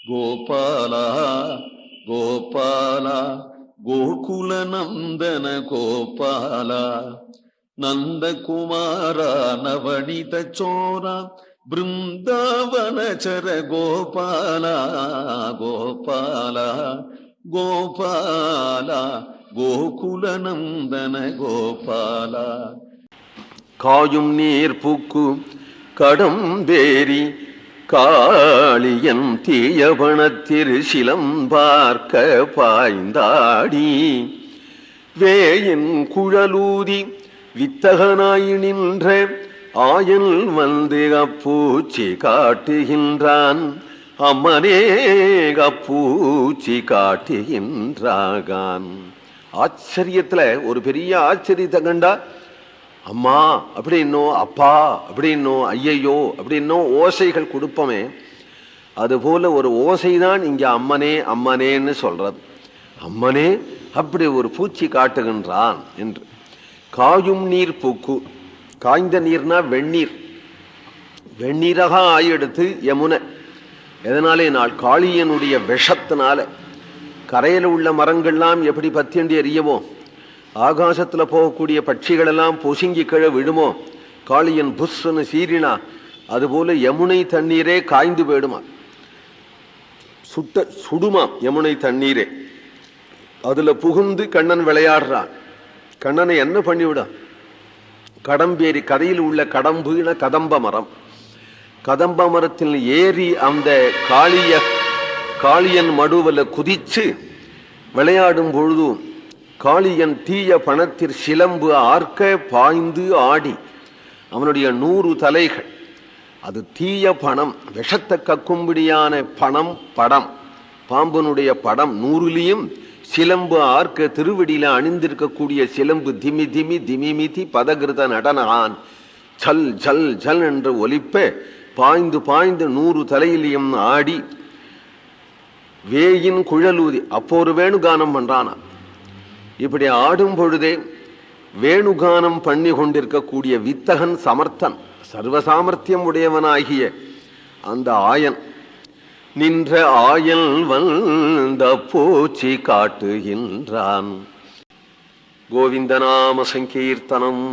கோபாலா கோபாலா கோகுல நந்தன கோபாலா நந்தகுமாரா நவனித சோரா பிருந்தாவனச்சர கோபாலா கோபாலா கோபாலா கோகுல நந்தன கோபாலா. காயும் நீர் பூக்கு கடம்பேரி காளியன் தீயவனத்திரு சிலம்பார்க்க பாய்ந்தாடி வேயின் குழலூதி வித்தகனாய் நின்ற ஆயன் வந்து அப்பூச்சி காட்டுகின்றான். அம்மனே அப்பூச்சி காட்டுகின்றான். ஆச்சரியத்துல ஒரு பெரிய ஆச்சரியத்தை கண்டா அம்மா அப்படின்னும் அப்பா அப்படின்னும் ஐயையோ அப்படின்னும் ஓசைகள் கொடுப்போமே, அதுபோல ஒரு ஓசைதான் இங்க அம்மனே அம்மனேன்னு சொல்றது. அம்மனே அப்படி ஒரு பூச்சி காட்டுகின்றான் என்று. காயும் நீர் பூக்கு, காய்ந்த நீர்னா வெந்நீர், வெந்நீராக ஆயெடுத்து யமுனை. எதனாலே நாள் காளியனுடைய விஷத்தினால கரையில உள்ள மரங்கள்லாம் எப்படி பத்தியண்டி எறியமோ, ஆகாசத்துல போகக்கூடிய பட்சிகள் எல்லாம் பொசுங்கி கீழே விடுமோ, காளியன் புஷ்ன்னு சீரினா அதுபோல யமுனை தண்ணீரே காய்ந்து போயிடுமா, சுடுமா யமுனை தண்ணீரே. அதுல புகுந்து கண்ணன் விளையாடுறான். கண்ணனை என்ன பண்ணிவிட, கடம்பேரி, கரையில் உள்ள கடம்புன கதம்ப மரம், கதம்ப மரத்தில் ஏறி அந்த காளியன் மடுவல குதிச்சு விளையாடும் பொழுது காளியன் தீய பணத்திற் சிலம்பு ஆர்க்க பாய்ந்து ஆடி அவனுடைய 100 தலைகள், அது தீய பணம், விஷத்தை கக்கும்படியான பணம், படம், பாம்பனுடைய படம் 100லையும் சிலம்பு ஆர்க்க திருவடியில அணிந்திருக்கக்கூடிய சிலம்பு திமி திமி திமிமிதி பதகிருத நடனான் ஜல் ஜல் ஜல் என்று ஒலிப்ப பாய்ந்து பாய்ந்து 100 தலையிலையும் ஆடி வேயின் குழலூதி. அப்போ ஒரு வேணுகானம் பண்றானா. இப்படி ஆடும் பொழுதே வேணுகானம் பண்ணி கொண்டிருக்கக்கூடிய வித்தகன் சமர்த்தன், சர்வசாமர்த்தியம் உடையவனாகிய அந்த ஆயன் நின்ற ஆயல் வந்த பூச்சி காட்டுகின்றான். கோவிந்தநாம சங்கீர்த்தனம்.